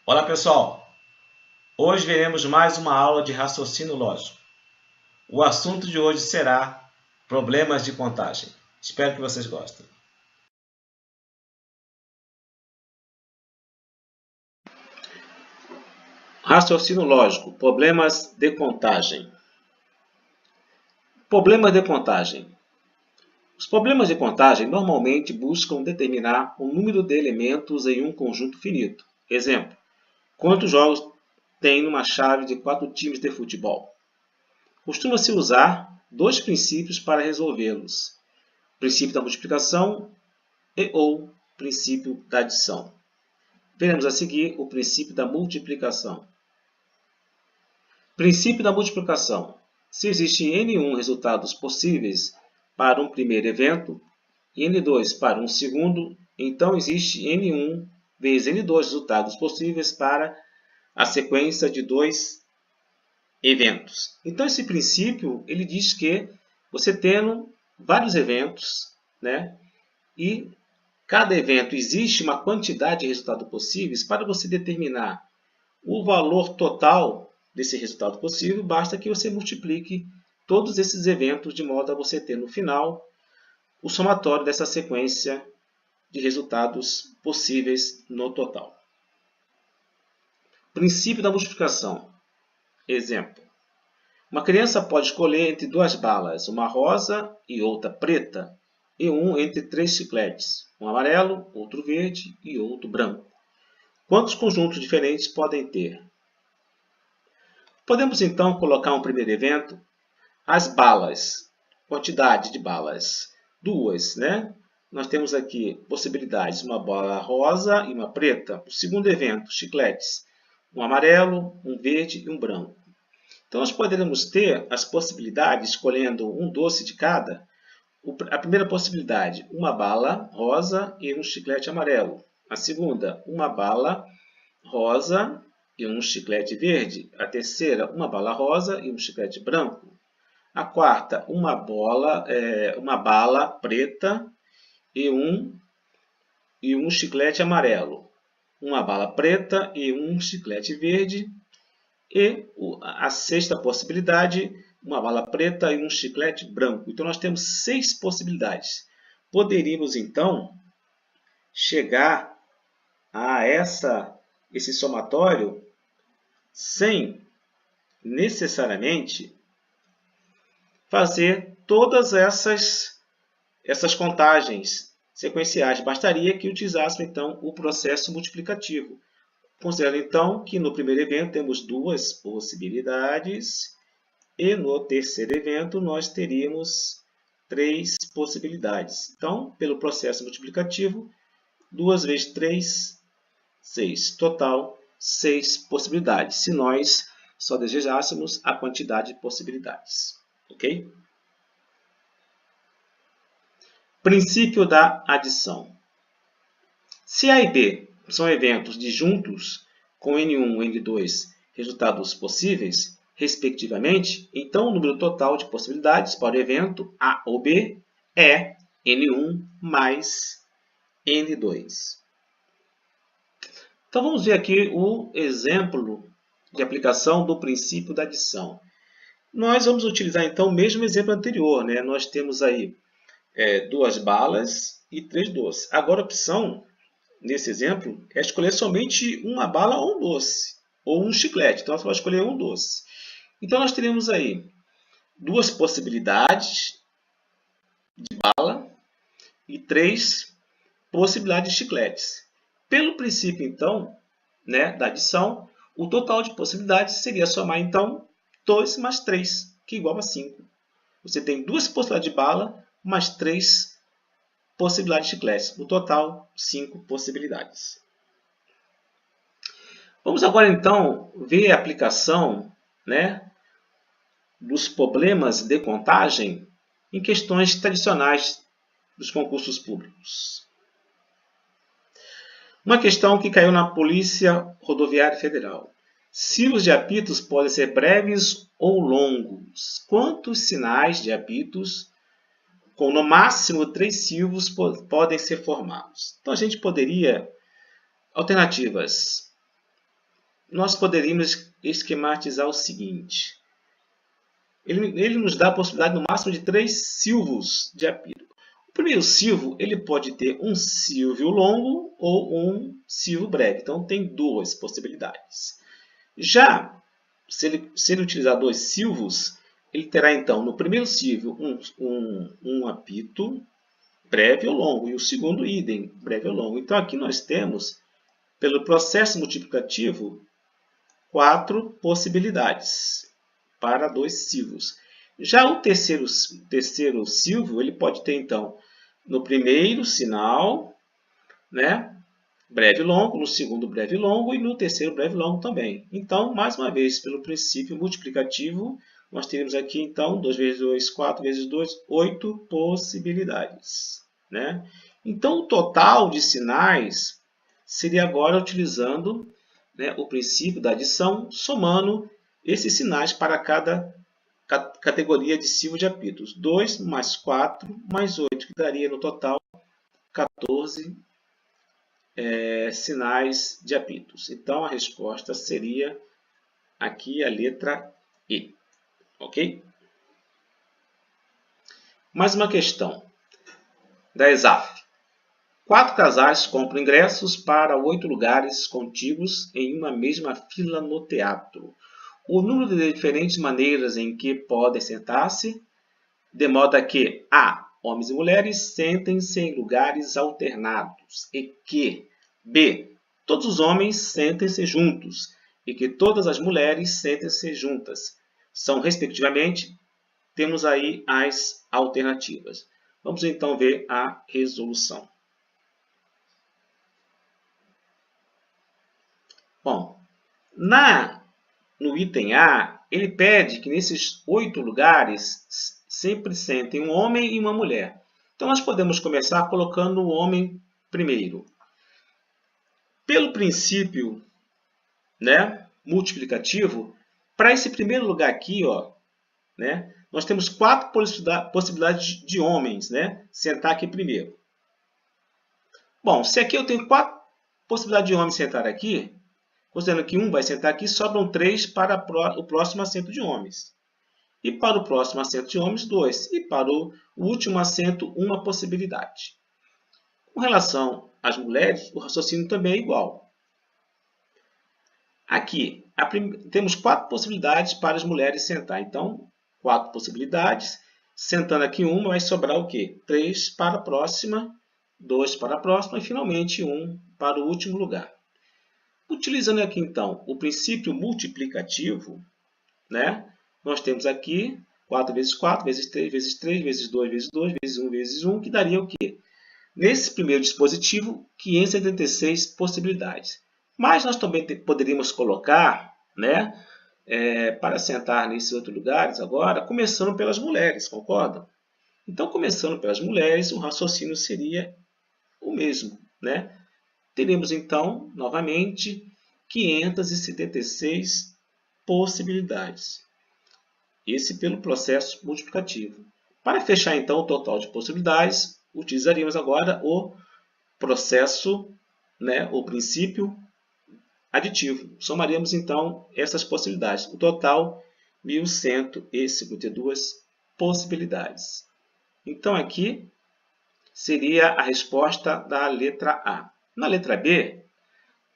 Olá pessoal, hoje veremos mais uma aula de raciocínio lógico. O assunto de hoje será problemas de contagem. Espero que vocês gostem. Raciocínio lógico, problemas de contagem. Problemas de contagem. Os problemas de contagem normalmente buscam determinar o número de elementos em um conjunto finito. Exemplo, quantos jogos tem numa chave de 4 times de futebol? Costuma-se usar dois princípios para resolvê-los: o princípio da multiplicação e ou princípio da adição. Veremos a seguir o princípio da multiplicação. Princípio da multiplicação. Se existem N1 resultados possíveis para um primeiro evento e N2 para um segundo, então existe N1 vezes N2 resultados possíveis para a sequência de dois eventos. Então esse princípio ele diz que você tendo vários eventos, e cada evento existe uma quantidade de resultados possíveis. Para você determinar o valor total desse resultado possível, basta que você multiplique todos esses eventos de modo a você ter no final o somatório dessa sequência de resultados possíveis no total. Princípio da multiplicação. Exemplo. Uma criança pode escolher entre duas balas, uma rosa e outra preta, e um entre 3 chicletes, um amarelo, outro verde e outro branco. Quantos conjuntos diferentes podem ter? Podemos então colocar um primeiro evento. As balas, quantidade de balas, duas, Nós temos aqui possibilidades, uma bola rosa e uma preta. O segundo evento, chicletes, um amarelo, um verde e um branco. Então nós poderemos ter as possibilidades escolhendo um doce de cada. A primeira possibilidade, uma bala rosa e um chiclete amarelo. A segunda, uma bala rosa e um chiclete verde. A terceira, uma bala rosa e um chiclete branco. A quarta, uma bala preta e um chiclete amarelo. Uma bala preta e um chiclete verde. E a sexta possibilidade, uma bala preta e um chiclete branco. Então, nós temos 6 possibilidades. Poderíamos, então, chegar a esse somatório sem necessariamente fazer todas essas contagens sequenciais. Bastaria que utilizássemos, então, o processo multiplicativo. Considerando, então, que no primeiro evento temos 2 possibilidades e no terceiro evento nós teríamos 3 possibilidades. Então, pelo processo multiplicativo, 2 vezes 3, 6. Total, 6 possibilidades, se nós só desejássemos a quantidade de possibilidades. Ok? Princípio da adição. Se A e B são eventos disjuntos com N1 e N2 resultados possíveis, respectivamente, então o número total de possibilidades para o evento A ou B é N1 mais N2. Então vamos ver aqui o exemplo de aplicação do princípio da adição. Nós vamos utilizar então o mesmo exemplo anterior. Nós temos aí 2 balas e 3 doces. Agora a opção, nesse exemplo, é escolher somente uma bala ou um doce, ou um chiclete. Então, você vai escolher um doce. Então, nós teremos aí 2 possibilidades de bala e 3 possibilidades de chicletes. Pelo princípio, então, da adição, o total de possibilidades seria somar, então, 2 mais 3, que é igual a 5. Você tem 2 possibilidades de bala mais 3 possibilidades de chicletes. No total, 5 possibilidades. Vamos agora, então, ver a aplicação dos problemas de contagem em questões tradicionais dos concursos públicos. Uma questão que caiu na Polícia Rodoviária Federal. Silvos de apitos podem ser breves ou longos. Quantos sinais de apitos com no máximo 3 silvos podem ser formados? Então a gente poderia... Alternativas. nós poderíamos esquematizar o seguinte. Ele nos dá a possibilidade no máximo de 3 silvos de apito. O primeiro silvo ele pode ter um silvio longo ou um silvio breve. Então, tem 2 possibilidades. Já, se ele utilizar 2 silvos, ele terá, então, no primeiro silvio, um apito breve ou longo, e o segundo, idem, breve ou longo. Então, aqui nós temos, pelo processo multiplicativo, 4 possibilidades para 2 silvos. Já o terceiro silvo, ele pode ter, então, no primeiro sinal, né, breve e longo, no segundo breve e longo e no terceiro breve e longo também. Então, mais uma vez, pelo princípio multiplicativo, nós teremos aqui, então, 2 vezes 2, 4 vezes 2, 8 possibilidades. Né? Então, o total de sinais seria agora utilizando, né, o princípio da adição, somando esses sinais para cada categoria de silvo de apitos. 2 mais 4 mais 8, que daria no total 14 sinais de apitos. Então, a resposta seria aqui a letra E. Ok? Mais uma questão da ESAF. 4 casais compram ingressos para 8 lugares contíguos em uma mesma fila no teatro. O número de diferentes maneiras em que podem sentar-se, de modo a que A. Homens e mulheres sentem-se em lugares alternados e que B. Todos os homens sentem-se juntos e que todas as mulheres sentem-se juntas. São, respectivamente, temos aí as alternativas. Vamos então ver a resolução. Bom, no item A, ele pede que nesses 8 lugares sempre sentem um homem e uma mulher. Então, nós podemos começar colocando o homem primeiro. Pelo princípio, né, multiplicativo, para esse primeiro lugar aqui, ó, né, nós temos 4 possibilidades de homens, né, sentar aqui primeiro. Bom, se aqui eu tenho 4 possibilidades de homens sentar aqui, considerando que um vai sentar aqui, sobram 3 para o próximo assento de homens. E para o próximo assento de homens, 2. E para o último assento, uma possibilidade. Com relação às mulheres, o raciocínio também é igual. Aqui, temos 4 possibilidades para as mulheres sentar. Então, 4 possibilidades. Sentando aqui uma, vai sobrar o quê? 3 para a próxima, 2 para a próxima e, finalmente, 1 para o último lugar. Utilizando aqui, então, o princípio multiplicativo, né? Nós temos aqui 4 vezes 4, vezes 3, vezes 3, vezes 2, vezes 2, vezes 1, vezes 1, que daria o quê? Nesse primeiro dispositivo, 576 possibilidades. Mas nós também poderíamos colocar, né, para sentar nesses outros lugares agora, começando pelas mulheres, concordam? Então, começando pelas mulheres, o raciocínio seria o mesmo, né? Teremos, então, novamente, 576 possibilidades. Esse pelo processo multiplicativo. Para fechar, então, o total de possibilidades, utilizaríamos agora o processo, né, o princípio aditivo. Somaríamos, então, essas possibilidades. O total, 1.152 possibilidades. Então, aqui seria a resposta da letra A. Na letra B,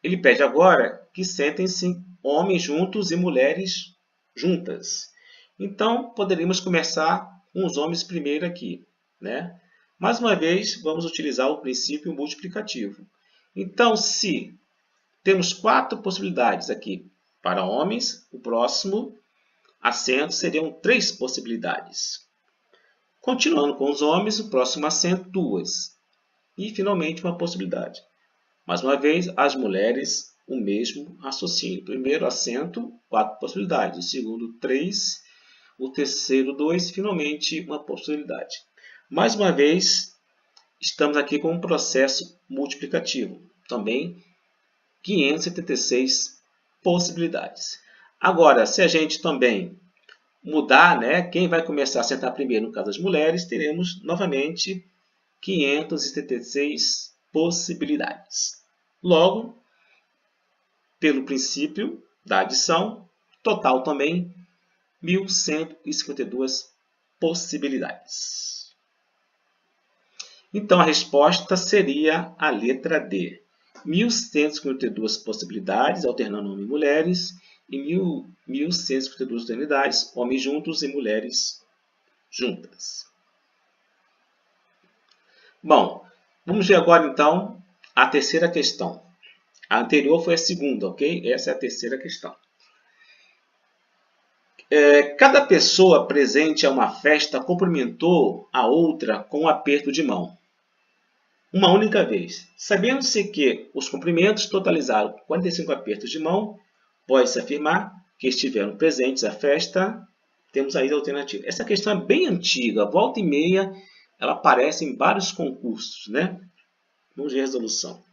ele pede agora que sentem-se homens juntos e mulheres juntas. Então, poderíamos começar com os homens primeiro aqui, né? Mais uma vez, vamos utilizar o princípio multiplicativo. Então, se temos 4 possibilidades aqui para homens, o próximo assento seriam 3 possibilidades. Continuando com os homens, o próximo assento, 2. E, finalmente, uma possibilidade. Mais uma vez, as mulheres, o mesmo raciocínio. Primeiro assento, 4 possibilidades. O segundo, 3. O terceiro, 2. E, finalmente, uma possibilidade. Mais uma vez, estamos aqui com um processo multiplicativo. Também 576 possibilidades. Agora, se a gente também mudar, né, quem vai começar a sentar primeiro, no caso das mulheres, teremos novamente 576 possibilidades. Logo, pelo princípio da adição, total também 1.152 possibilidades. Então, a resposta seria a letra D. 1.152 possibilidades, alternando homens e mulheres, e 1.152 unidades, homens juntos e mulheres juntas. Bom, vamos ver agora, então, a terceira questão. A anterior foi a segunda, ok? Essa é a terceira questão. Cada pessoa presente a uma festa cumprimentou a outra com um aperto de mão, uma única vez. Sabendo-se que os cumprimentos totalizaram 45 apertos de mão, pode-se afirmar que estiveram presentes à festa. Temos aí a alternativa. Essa questão é bem antiga, volta e meia, ela aparece em vários concursos, né? Vamos ver a resolução.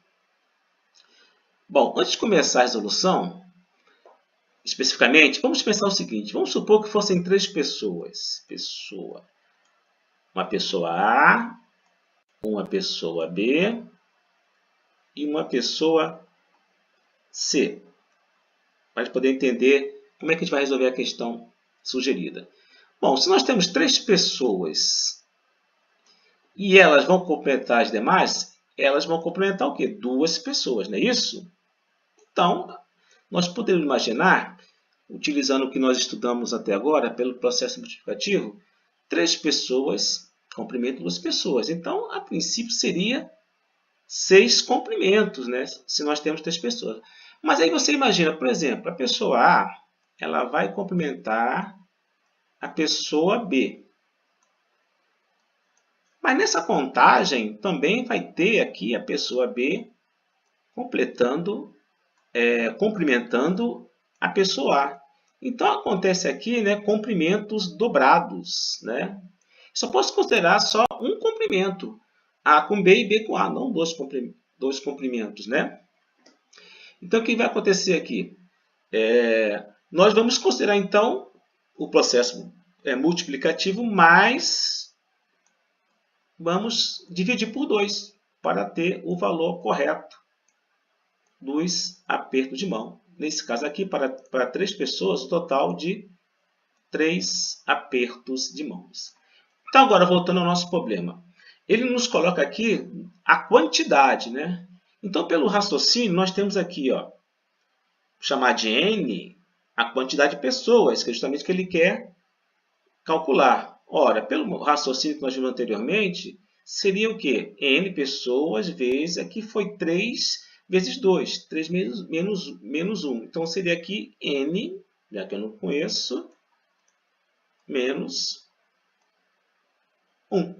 Bom, antes de começar a resolução, especificamente, vamos pensar o seguinte. Vamos supor que fossem 3 pessoas. Uma pessoa A, uma pessoa B e uma pessoa C. Para poder entender como é que a gente vai resolver a questão sugerida. Bom, se nós temos 3 pessoas e elas vão complementar as demais, elas vão complementar o quê? 2 pessoas, não é isso? Então, nós podemos imaginar, utilizando o que nós estudamos até agora, pelo processo multiplicativo, 3 pessoas complementam 2 pessoas. Então, a princípio, seria 6 complementos, né? Se nós temos 3 pessoas. Mas aí você imagina, por exemplo, a pessoa A, ela vai complementar a pessoa B. Mas nessa contagem também vai ter aqui a pessoa B cumprimentando a pessoa A. Então acontece aqui, né, cumprimentos dobrados, né? Só posso considerar só um cumprimento, A com B e B com A, não dois cumprimentos, né? Então o que vai acontecer aqui? Nós vamos considerar então o processo multiplicativo, mas vamos dividir por 2 para ter o valor correto dos apertos de mão. Nesse caso aqui, para 3 pessoas, o total de 3 apertos de mãos. Então, agora, voltando ao nosso problema. Ele nos coloca aqui a quantidade, né? Então, pelo raciocínio, nós temos aqui, ó, chamar de N a quantidade de pessoas, que é justamente o que ele quer calcular. Ora, pelo raciocínio que nós vimos anteriormente, seria o quê? N pessoas vezes, aqui foi 3 vezes 2, 3 menos 1. Então, seria aqui N, já que eu não conheço, menos 1,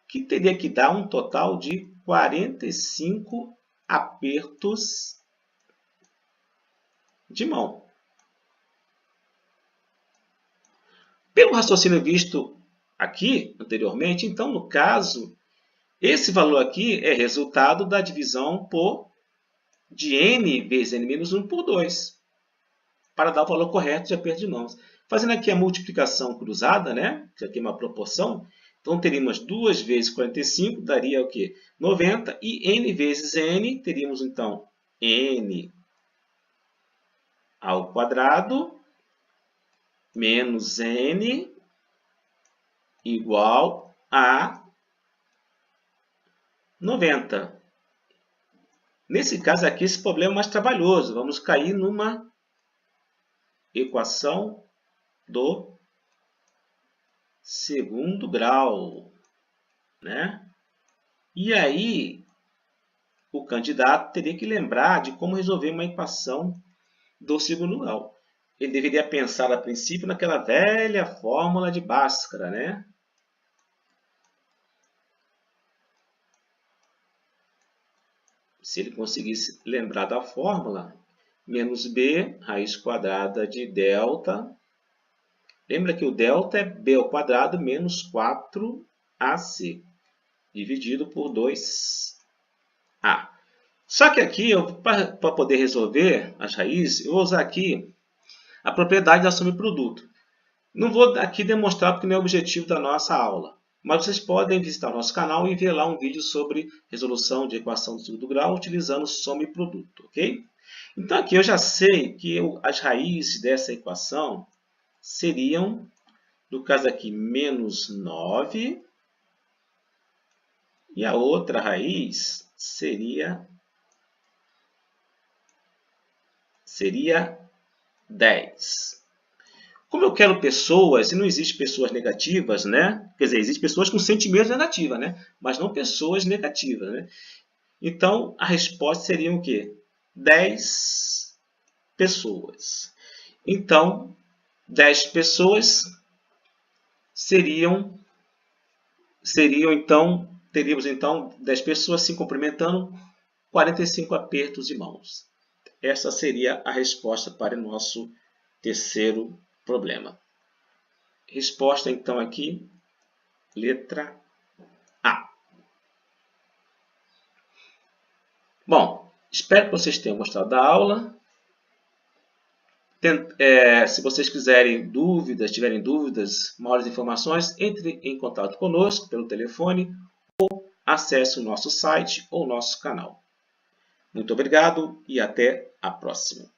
que teria que dar um total de 45 apertos de mão. Pelo raciocínio visto aqui anteriormente, então, no caso, esse valor aqui é resultado da divisão de N vezes N menos 1 por 2, para dar o valor correto de aperto de mãos. Fazendo aqui a multiplicação cruzada, né? Que aqui é uma proporção, então teríamos 2 vezes 45, daria o quê? 90, e N vezes N, teríamos então N ao quadrado menos N igual a 90. Nesse caso aqui, esse problema é mais trabalhoso. Vamos cair numa equação do segundo grau, né? E aí, o candidato teria que lembrar de como resolver uma equação do segundo grau. Ele deveria pensar, a princípio, naquela velha fórmula de Bhaskara, né? Se ele conseguisse lembrar da fórmula, menos b, raiz quadrada de delta. Lembra que o delta é b ao quadrado menos 4ac, dividido por 2a. Só que aqui, para poder resolver as raízes, eu vou usar aqui a propriedade da soma e produto. Não vou aqui demonstrar porque não é o objetivo da nossa aula. Mas vocês podem visitar o nosso canal e ver lá um vídeo sobre resolução de equação do segundo grau utilizando soma e produto, ok? Então, aqui eu já sei que as raízes dessa equação seriam, no caso aqui, menos 9. E a outra raiz seria 10. Como eu quero pessoas, e não existe pessoas negativas, né? Quer dizer, existem pessoas com sentimentos negativos, né? Mas não pessoas negativas, né? Então, a resposta seria o quê? 10 pessoas. Então, 10 pessoas teríamos então 10 pessoas se cumprimentando, 45 apertos de mãos. Essa seria a resposta para o nosso terceiro problema. Resposta então aqui, letra A. Bom, espero que vocês tenham gostado da aula. Se vocês tiverem dúvidas, maiores informações, entre em contato conosco pelo telefone ou acesse o nosso site ou nosso canal. Muito obrigado e até a próxima.